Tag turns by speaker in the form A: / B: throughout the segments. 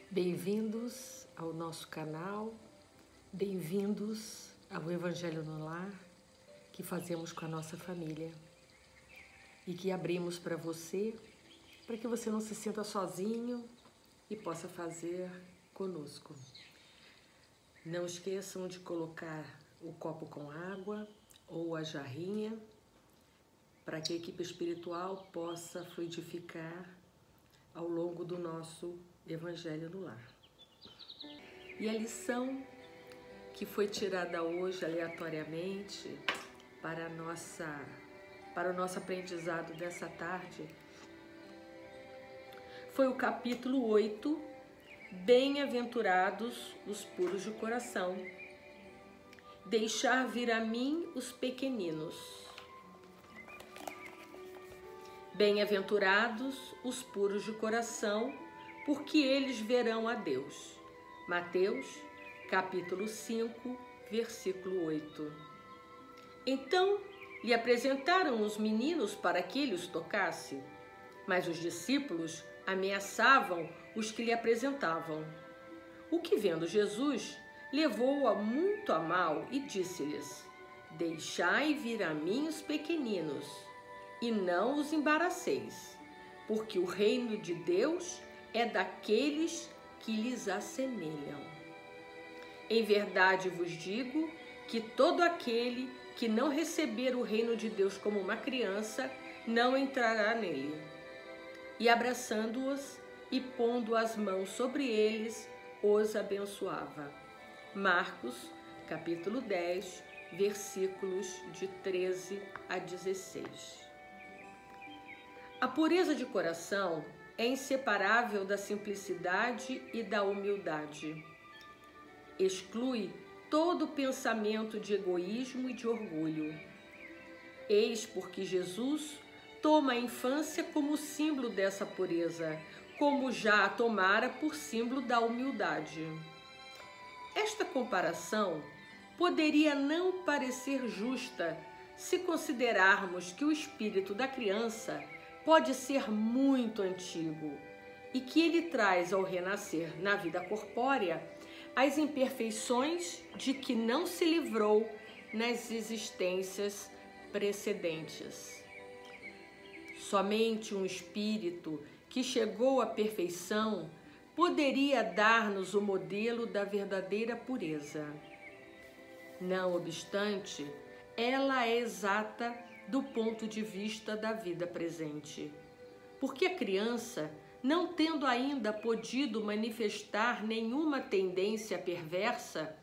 A: Bem-vindos ao nosso canal, bem-vindos ao Evangelho no Lar que fazemos com a nossa família e que abrimos para que você não se sinta sozinho e possa fazer conosco. Não esqueçam de colocar o copo com água ou a jarrinha para que a equipe espiritual possa fluidificar ao longo do nosso Evangelho no Lar. E a lição que foi tirada hoje aleatoriamente para o nosso aprendizado dessa tarde foi o capítulo 8, Bem-aventurados os puros de coração, deixar vir a mim os pequeninos. Bem-aventurados os puros de coração, porque eles verão a Deus. Mateus, capítulo 5, versículo 8. Então lhe apresentaram os meninos para que ele os tocasse, mas os discípulos ameaçavam os que lhe apresentavam. O que, vendo Jesus, levou-a muito a mal e disse-lhes: Deixai vir a mim os pequeninos, e não os embaraceis, porque o reino de Deus é daqueles que lhes assemelham. Em verdade vos digo que todo aquele que não receber o reino de Deus como uma criança, não entrará nele. E abraçando-os e pondo as mãos sobre eles, os abençoava. Marcos, capítulo 10, versículos de 13 a 16. A pureza de coração é inseparável da simplicidade e da humildade. Exclui todo pensamento de egoísmo e de orgulho. Eis porque Jesus toma a infância como símbolo dessa pureza, como já a tomara por símbolo da humildade. Esta comparação poderia não parecer justa se considerarmos que o espírito da criança pode ser muito antigo e que ele traz ao renascer na vida corpórea as imperfeições de que não se livrou nas existências precedentes. Somente um espírito que chegou à perfeição poderia dar-nos o modelo da verdadeira pureza. Não obstante, ela é exata do ponto de vista da vida presente. Porque a criança, não tendo ainda podido manifestar nenhuma tendência perversa,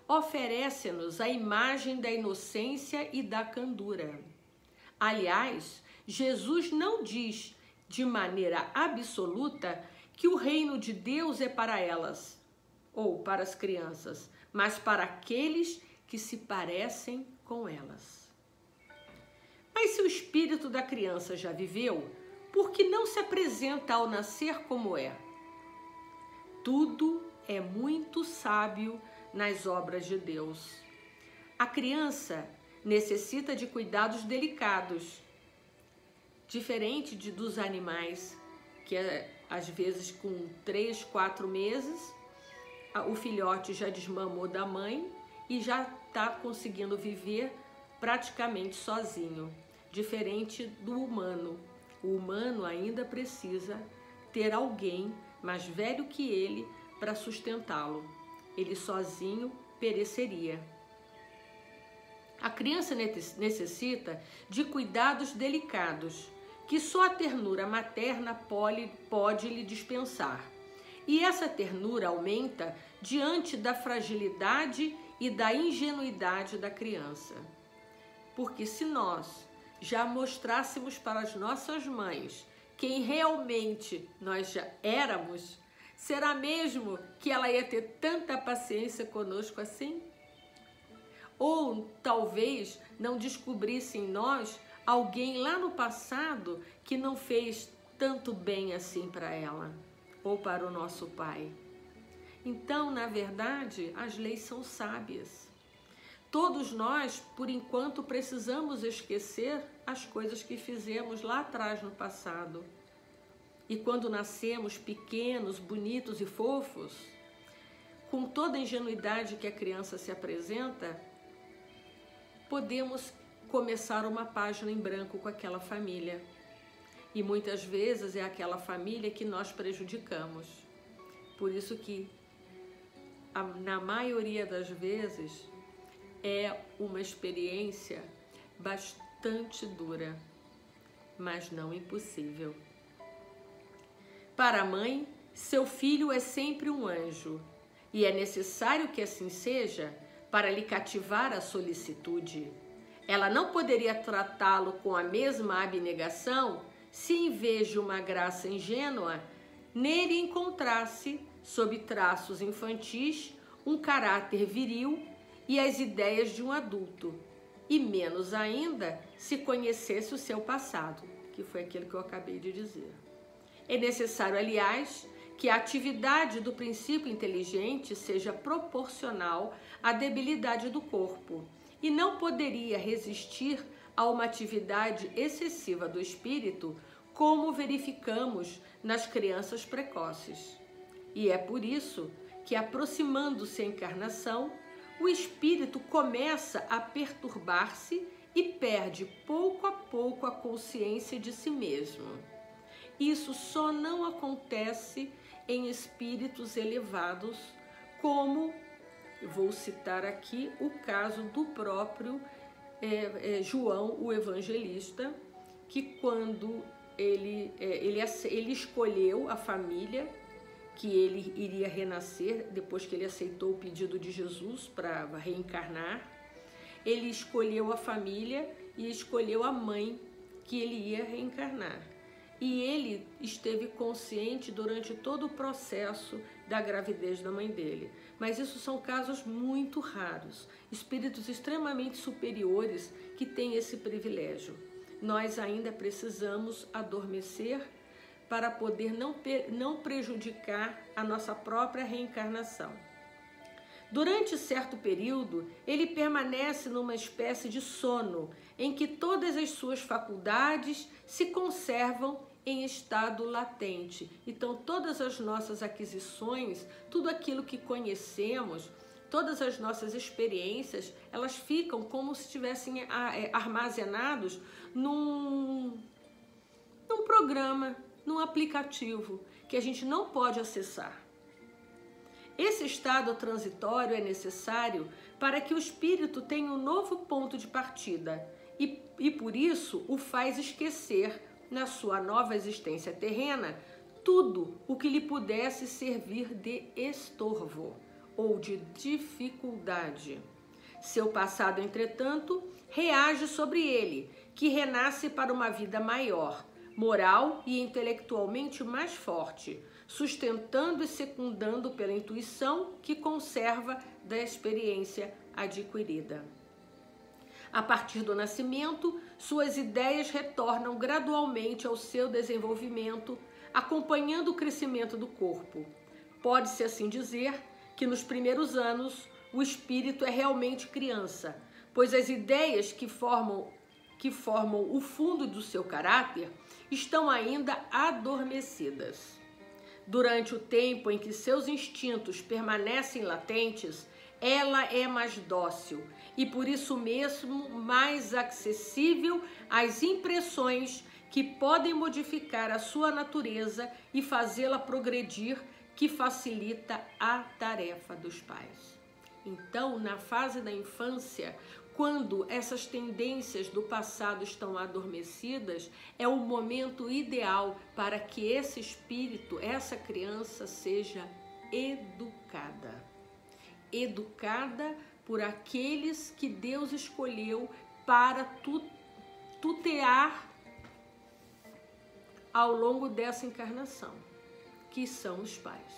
A: oferece-nos a imagem da inocência e da candura. Aliás, Jesus não diz de maneira absoluta que o reino de Deus é para elas, ou para as crianças, mas para aqueles que se parecem com elas. Mas se o espírito da criança já viveu, por que não se apresenta ao nascer como é? Tudo é muito sábio nas obras de Deus. A criança necessita de cuidados delicados, diferente dos animais, que às vezes com 3, 4 meses, o filhote já desmamou da mãe e já está conseguindo viver praticamente sozinho, diferente do humano. O humano ainda precisa ter alguém mais velho que ele para sustentá-lo. Ele sozinho pereceria. A criança necessita de cuidados delicados, que só a ternura materna pode lhe dispensar. E essa ternura aumenta diante da fragilidade e da ingenuidade da criança. Porque se nós já mostrássemos para as nossas mães quem realmente nós já éramos, será mesmo que ela ia ter tanta paciência conosco assim? Ou talvez não descobrisse em nós alguém lá no passado que não fez tanto bem assim para ela, ou para o nosso pai. Então, na verdade, as leis são sábias. Todos nós, por enquanto, precisamos esquecer as coisas que fizemos lá atrás no passado. E quando nascemos pequenos, bonitos e fofos, com toda a ingenuidade que a criança se apresenta, podemos começar uma página em branco com aquela família. E muitas vezes é aquela família que nós prejudicamos. Por isso que, na maioria das vezes, é uma experiência bastante dura, mas não impossível. Para a mãe, seu filho é sempre um anjo, e é necessário que assim seja para lhe cativar a solicitude. Ela não poderia tratá-lo com a mesma abnegação se, em vez de uma graça ingênua, nele encontrasse, sob traços infantis, um caráter viril e as ideias de um adulto, e menos ainda se conhecesse o seu passado, que foi aquilo que eu acabei de dizer. É necessário, aliás, que a atividade do princípio inteligente seja proporcional à debilidade do corpo, e não poderia resistir a uma atividade excessiva do espírito, como verificamos nas crianças precoces. E é por isso que, aproximando-se a encarnação, o espírito começa a perturbar-se e perde pouco a pouco a consciência de si mesmo. Isso só não acontece em espíritos elevados, como vou citar aqui o caso do próprio João, o evangelista, que quando ele escolheu a família que ele iria renascer, depois que ele aceitou o pedido de Jesus para reencarnar, ele escolheu a família e escolheu a mãe que ele ia reencarnar. E ele esteve consciente durante todo o processo da gravidez da mãe dele. Mas isso são casos muito raros, espíritos extremamente superiores que têm esse privilégio. Nós ainda precisamos adormecer para poder não prejudicar a nossa própria reencarnação. Durante certo período, ele permanece numa espécie de sono, em que todas as suas faculdades se conservam em estado latente. Então, todas as nossas aquisições, tudo aquilo que conhecemos, todas as nossas experiências, elas ficam como se estivessem armazenados num programa, num aplicativo, que a gente não pode acessar. Esse estado transitório é necessário para que o espírito tenha um novo ponto de partida e por isso o faz esquecer, na sua nova existência terrena, tudo o que lhe pudesse servir de estorvo ou de dificuldade. Seu passado, entretanto, reage sobre ele, que renasce para uma vida maior, moral e intelectualmente mais forte, sustentando e secundando pela intuição que conserva da experiência adquirida. A partir do nascimento, suas ideias retornam gradualmente ao seu desenvolvimento, acompanhando o crescimento do corpo. Pode-se assim dizer que nos primeiros anos o espírito é realmente criança, pois as ideias que formam o fundo do seu caráter estão ainda adormecidas. Durante o tempo em que seus instintos permanecem latentes, ela é mais dócil e por isso mesmo mais acessível às impressões que podem modificar a sua natureza e fazê-la progredir, que facilita a tarefa dos pais. Então, na fase da infância, quando essas tendências do passado estão adormecidas, é o momento ideal para que esse espírito, essa criança, seja educada. Educada por aqueles que Deus escolheu para tutear ao longo dessa encarnação, que são os pais.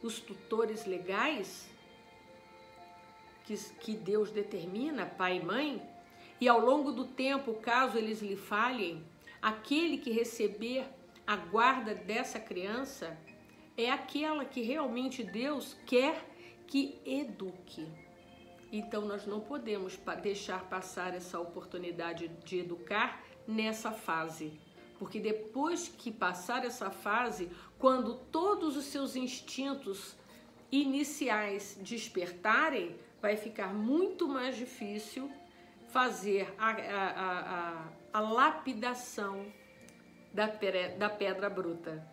A: Os tutores legais que Deus determina, pai e mãe, e ao longo do tempo, caso eles lhe falhem, aquele que receber a guarda dessa criança é aquela que realmente Deus quer que eduque. Então nós não podemos deixar passar essa oportunidade de educar nessa fase, Porque depois que passar essa fase, quando todos os seus instintos iniciais despertarem, vai ficar muito mais difícil fazer a lapidação da pedra bruta.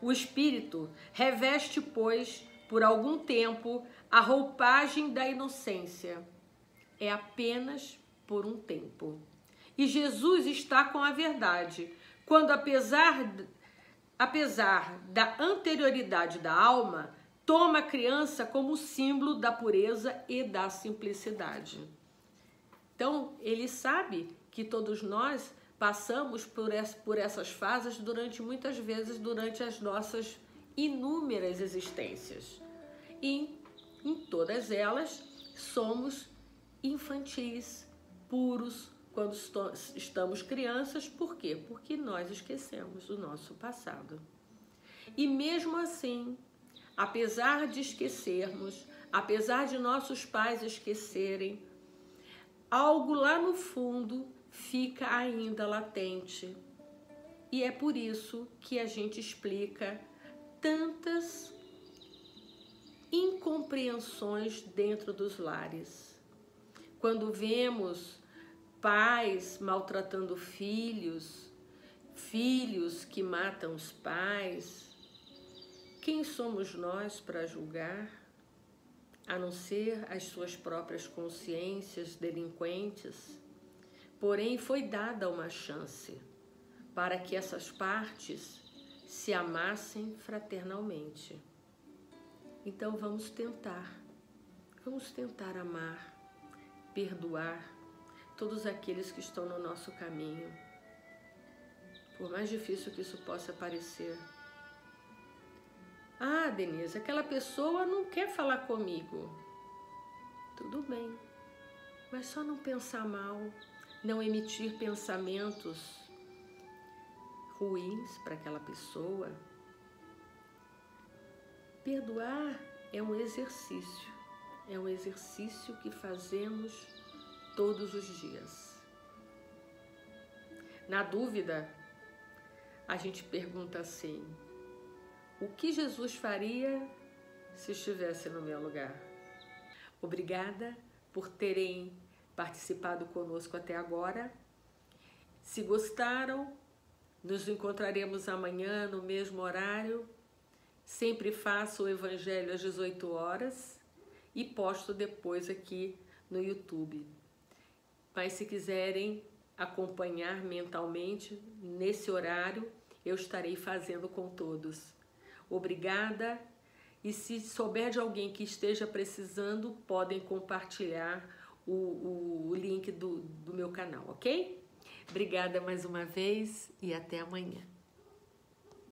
A: O espírito reveste, pois, por algum tempo, a roupagem da inocência. É apenas por um tempo. E Jesus está com a verdade, quando apesar da anterioridade da alma, toma a criança como símbolo da pureza e da simplicidade. Então, ele sabe que todos nós passamos por essas fases muitas vezes durante as nossas inúmeras existências. E em todas elas somos infantis, puros, quando estamos crianças. Por quê? Porque nós esquecemos o nosso passado. E mesmo assim, apesar de esquecermos, apesar de nossos pais esquecerem, algo lá no fundo fica ainda latente. E é por isso que a gente explica tantas incompreensões dentro dos lares. Quando vemos pais maltratando filhos, filhos que matam os pais, quem somos nós para julgar, a não ser as suas próprias consciências delinquentes? Porém, foi dada uma chance para que essas partes se amassem fraternalmente. Então vamos tentar amar, perdoar todos aqueles que estão no nosso caminho, por mais difícil que isso possa parecer. Ah, Denise, aquela pessoa não quer falar comigo. Tudo bem, mas só não pensar mal, não emitir pensamentos ruins para aquela pessoa. Perdoar é um exercício que fazemos todos os dias. Na dúvida, a gente pergunta assim: o que Jesus faria se estivesse no meu lugar? Obrigada por terem participado conosco até agora. Se gostaram, nos encontraremos amanhã no mesmo horário. Sempre faço o Evangelho às 18 horas e posto depois aqui no YouTube. Mas se quiserem acompanhar mentalmente nesse horário, eu estarei fazendo com todos. Obrigada, e se souber de alguém que esteja precisando, podem compartilhar o link do meu canal, ok? Obrigada mais uma vez e até amanhã.